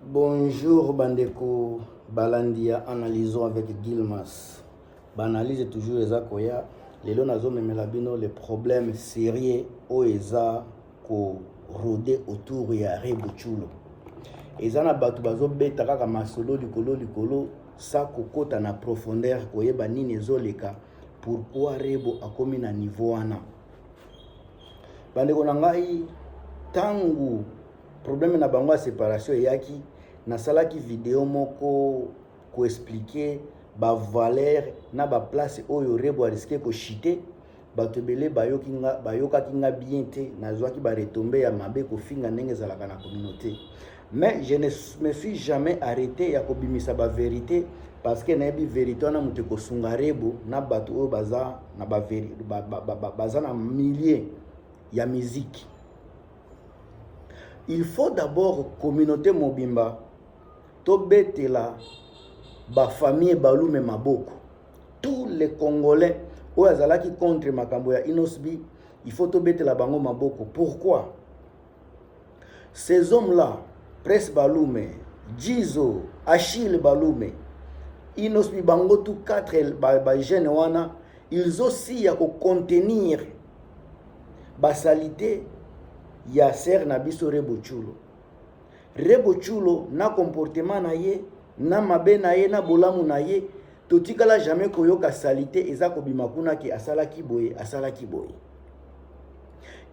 Bonjour Bandeko, Balandia, analysons avec Gilmas. Banalise toujours les akoya. Les lois nazo memelabino les problèmes sérieux au eza ko rôder autour ya Rebuchulo. Ezana batu bazo beta kaka masolo likolo sa kokota na profondeur koyeba nini ezoleka pourquoi Rebo akomi na niveau wana. Bandeko na ngai tangu problème na bango ya séparation yaki na salaki vidéo moko ko expliquer ba valeur na ba place oyo Rebo risquer ko chiter bato belé bayoka kinga bien te nazwaki ba retomber ya mabe ko finga ndenge zalaka na communauté. Mais je ne me suis jamais arrêté ya kobimisa ba vérité parce que na yebi vérité wana mutu ko sunga Rebo na bato oyo baza na ba baza na milliers ya musique. Il faut d'abord communauté mobimba to betela ba famille balume maboko. Tous les Congolais oyo azalaki contre makambo ya Inosbi, il faut to betela bango maboko. Pourquoi? Ces hommes-là, Presse Balume, Jizo, Achille Balume, Inosbi bango tout quatre ba jeunes wana, ils aussi ya ko contenir ba salité ya ser na biso Rebuchulo. Rebuchulo na comportement na ye, na mabe na ye, na bolamu na ye, totikala jamais koyoka salité eza kobima kuna ki asala kiboye.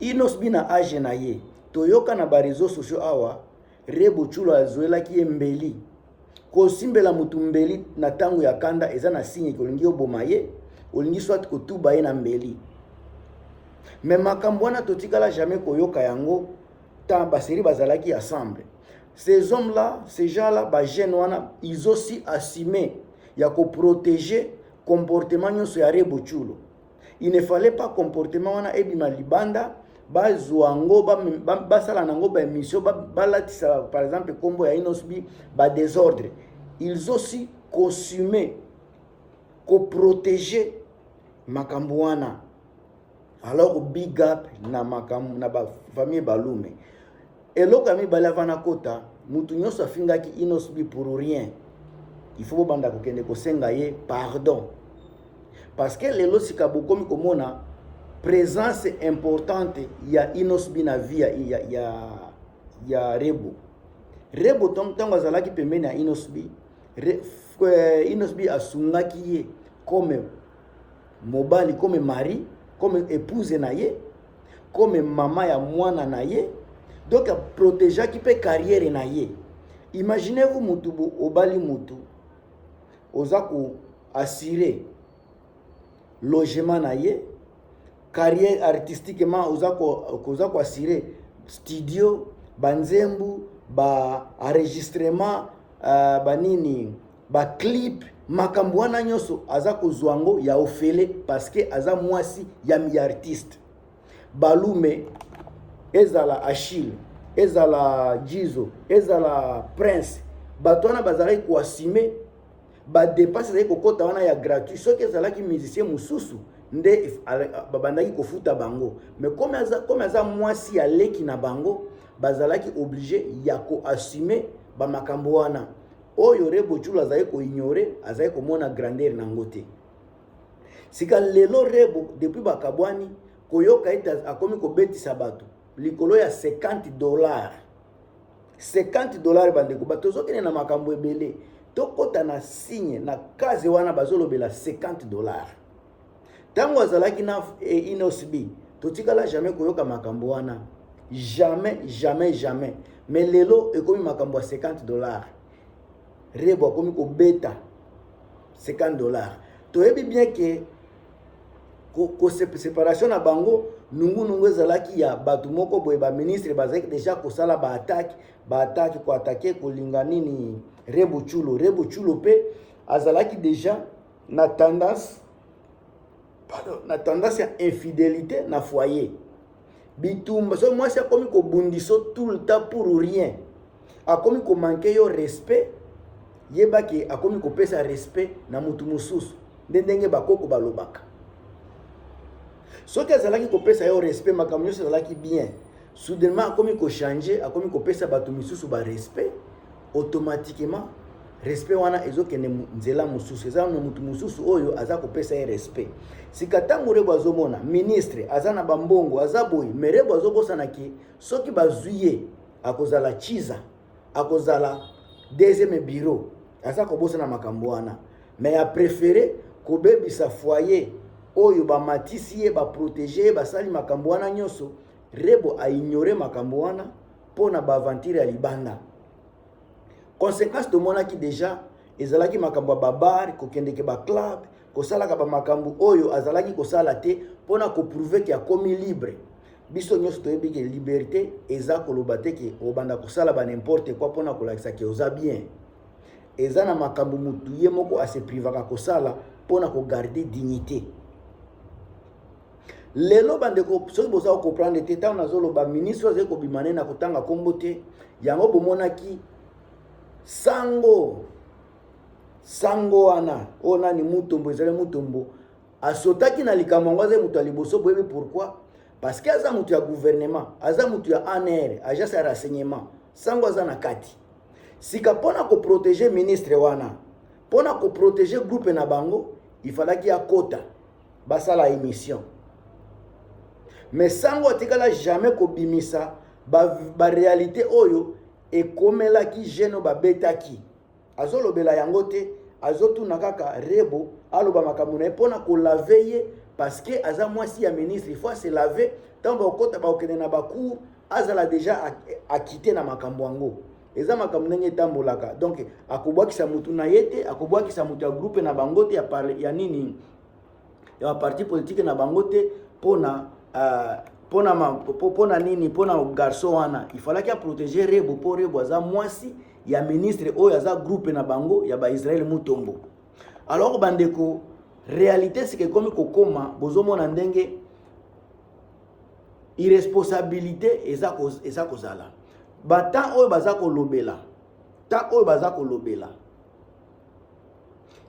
Inosbi na age na ye, toyoka na ba réseaux sociaux awa, Rebuchulo azoela ki mbeli. Ko simbela mutu mbeli na tangu ya kanda eza na signe ko lingi oboma ye, olingi soit ko tuba ye na mbeli. Mais makambo wana totikala jamais koyoka yango ta baseri bazalaki ensemble. Ces hommes-là, ces gens-là, ba jeunes wana, ils aussi assumé ya ko protéger comportement nyonso ya Rebuchulo. Il ne fallait pas comportement wana ebima libanda bazwango ba sala nango ba émission ba latisa par exemple kombo ya Inosbi ba désordre. Ils aussi consumé ko protéger makambo wana. Alors big up na makam na ba famille Balume. Eloko ami balavana kota mutu nyonso afingaki Inosbi pour rien. Il faut banda kokende ko senga ye pardon. Parce que lelo sikabokomi komona présence importante ya Inosbi na vie ya Rebo. Rebo tango azalaki pembeni ya Inosbi, Inosbi asungaki ye comme mobali, comme mari, comme épouse na ye, comme maman ya mwana na ye. Donc protéger qui peut carrière na ye. Imaginez-vous mutu obali mutu ozako assurer logement na ye, carrière artistiquement ozako assurer studio, banzembu, ba enregistrement, banini, ba clip, makambo wana nyonso azako zwango ya ofele parce que aza mwasi ya mi artiste. Balume ezala Achille, ezala Jizo, ezala Prince, bato wana bazalaki ko assumer ba dépasse ezali kokota wana ya gratuit. Soki ezalaki musicien mususu nde babandaki kofuta bango, mais comme aza mwasi ya leki na bango bazalaki obligé ya ko assumer ba makambo wana oyo Rebuchulo azali ko ignorer, azali ko mona grandeur na ngote. Sika lelo Rebo depuis bakabwani koyoka ita akomi ko betisa bato likolo ya $50. $50 bandeko bato zokene na makambo ebele tokota na signe na kaze wana bazolobela $50. Tango azalaki na Inosbi totikala jamais koyoka makambo wana, jamais. Mais lelo ekomi makambo ya $50. Rebo akomi ko beta $50. Toyebi bien que ko séparation na bango nungu ezalaki ya bato moko boye ba ministre bazaki déjà ko sala ba attaque ko attaquer ko linga nini Rebuchulo pe azalaki déjà na tendance ya infidélité na foyer. Bitumba so moi c'est comme ko bundiso tout le temps pour rien. Akomi ko manquer yo respect yebaki akomi ko pesa respect na mutu mususu ndenge bakoko balobaka. Soki azalaki kopesa yo respect makambo nyonso ezalaki bien, soudainement akomi ko changer, akomi ko pesa bato misusu ba respect automatiquement respect wana ezokende nzela mususu eza no mutu mususu oyo aza kopesa ye respect. Sika tango Rebo azomona ministre aza na bambongo aza boyi mais Rebo azobosana ki soki bazuye akozala chiza akozala deuxième bureau aza kobosana makambo wana mais a préféré kobebisa foyer oyo ba matisi ye ba protéger basali makambo wana nyonso. Rebo a ignoré makambo wana pona ba aventure ya libanda. Conséquence de mona ki déjà ezalaki makambo ba bar ko kendeke ba club ko sala ka ba makambo oyo azalaki ko sala te pona ko prouver ki a komi libre. Biso nyonso toyebi ke liberté eza koloba te ke obanda ko sala ba n'importe quoi pona ko lakisa ke oza bien. Eza na makambo mutu ye moko a se privaka ko sala pona ko garder dignité. Lelo bandeko soki boza ko comprendre te tant nazolo ba ministre ze ko bimane na kotanga kombo te yango bomonaki sango wana ona ni mutombo ezale mutombo asotaki na likambo ngwaze mutu aliboso boyebi pourquoi parce que aza mutu ya gouvernement aza mutu ya ANR agence ya renseignement sango aza na kati sika pona ko protéger ministre wana pona ko protéger groupe na bango il fallait qu'il y a quota basala émission. Mais sango atikala jamais ko bimisa ba réalité oyo e komela ki jeno ba betaki azolobela yango te azotuna kaka Rebo aloba makambo na pona ko laver parce que aza mwasi ya ministre il faut se laver tant ba okota ba okene na ba cour azala déjà a quitter na makambo yango eza makambo ndenge tambolaka donc akobwakisa mutu na yete akobwakisa mutu ya groupe na bango te ya nini ya parti politique na bango te pona pona nini pona garçon wana il fallait qu'il protéger Rebo pour Rebo aza mwasi ya ministre oyo aza groupe na bango ya ba Israël mutombo. Alors bandeko réalité c'est que comme kokoma bozomona ndenge irresponsabilité eza kozala bata oyo baza kolobela ta oyo baza kolobela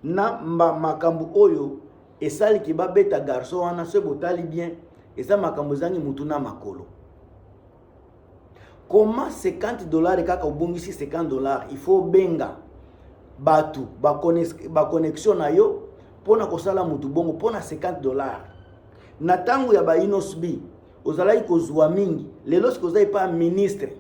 na makambo oyo esali ki babeta garçon wana se botali bien eza makambo zangi mutu na makolo. Comment $50 kaka obongisi $50 il faut benga batu ba connexion na yo pona kosala mutu bongo pona $50 na tango ya ba inosbi ozalai kozwa mingi lelo sikozai pa ministre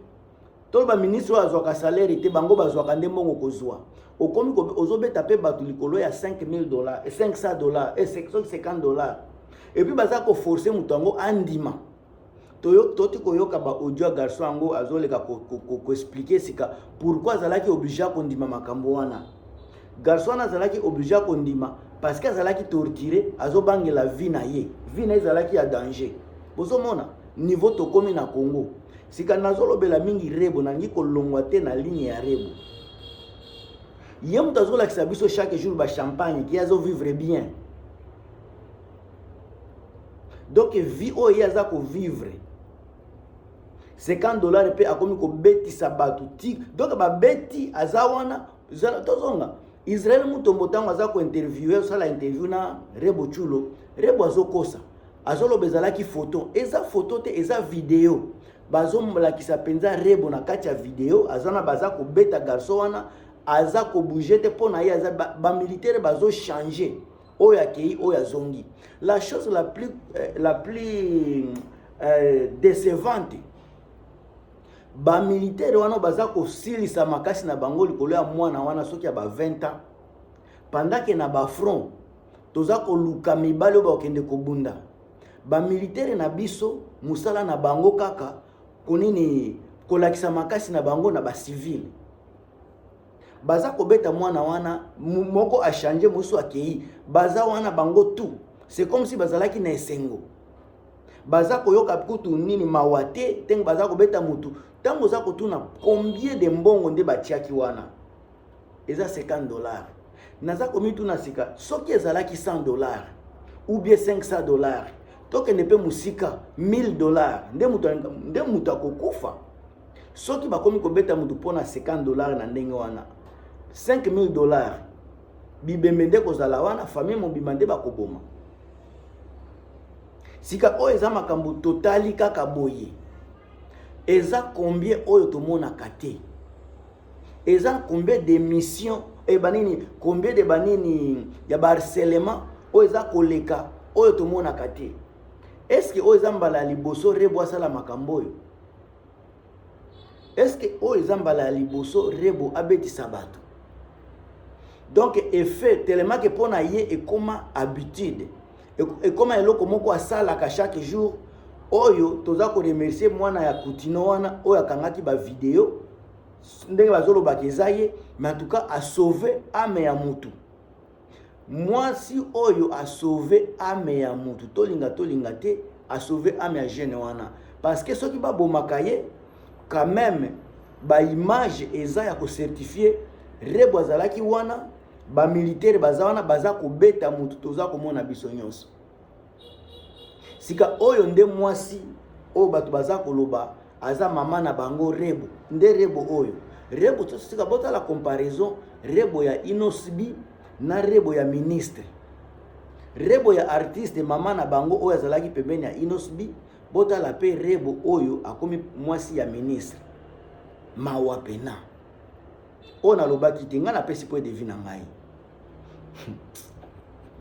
to ba ministre azwaka salaire te bango bazwaka ndembongo kozwa okomi ozobeta pe batu likolo ya $5,000 $500 et $50 et puis baza ko forcer mutu ngo andima toti koyoka ba audio garçon ngo azoleka ko expliquer sika pourquoi azalaki obligé ko ndima makambo wana garçon azalaki obligé ko ndima parce que azalaki torturer azobangela vie na ye vie na azalaki ya danger bozomona niveau tokomi na Congo sika nazolobela mingi Rebo nangi kolongwa te na ligne ya Rebo ye mutu azolakisa biso chaque jour ba champagne qui azo vivre bien. Donc vie oyo yaza ko vivre $50 pe akomi ko beti sabatu ti donc ba beti azawana zala tozonga Israël mutombo tango aza ko interviewer sala interview na Rebo Chulo Rebo azokosa azolobezala ki photo eza photo te eza video bazomolakisa penza Rebo na kati ya video azana baza ko beta garçon wana aza ko bouger te pona ye aza ba militaire bazo changer oya kei oya zongi. La chose la plus décevante ba militaire wana baza ko silisa makasi na bango likolo ya mwana wana soki ya ba 20 ans pendant que na ba front toza ko luka mibale ba okende kobunda ba militaire na biso musala na bango kaka konini kolakisa makasi na bango na ba civil baza kobeta mwana wana moko a changer musu akei baza wana bango tout c'est comme si bazalaki na esengo baza koyoka kutu nini mawate teng baza kobeta mutu tango za kotuna combien de mbongo nde batiaki wana eza $50 naza komitu na sika soki ezalaki $100 ou bien $500 toke ne pe musika $1000 nde mutu akokufa soki bakomi kobeta mutu pona $50 na ndenge wana $5,000 bibembe nde kozala wana famille mobima nde bakoboma sika oyo eza makambo totali kaka boye eza combien oyo tomona kate eza combien d'émissions et banini combien de banini ya harcèlement oyo eza koleka oyo tomonaka te. Est-ce que oyo eza mbala ya liboso Rebo asala makambo oyo? Est-ce que oyo eza mbala ya liboso Rebo abetisa bato? Donc effet tellement que pona ye ekoma habitude ekoma eloko moko asalaka chaque jour oyo toza ko remercier mwana ya Kutino wana oyo akangaki ba vidéo ndenge bazoloba eza ye, mais en tout cas a sauvé ame ya mutu. Mwasi oyo a sauvé ame ya mutu tolinga te a sauvé ame ya jeune wana, parce que soki ba bomaka ye quand même ba image eza ya ko certifier Rebo azalaki wana ba militaire baza wana baza ko beta mutu toza ko mona biso nyonso. Sika oyo nde mwasi oyo bato baza koloba aza mama na bango Rebo, nde Rebo oyo. Rebo sika bota la comparaison Rebo ya Inosbi na Rebo ya ministre. Rebo ya artiste mama na bango oyo azalaki pembeni ya Inosbi, bota la pe Rebo oyo akomi mwasi ya ministre. Mawa pena. Ona lobaki te nga na pesi po devina ngai.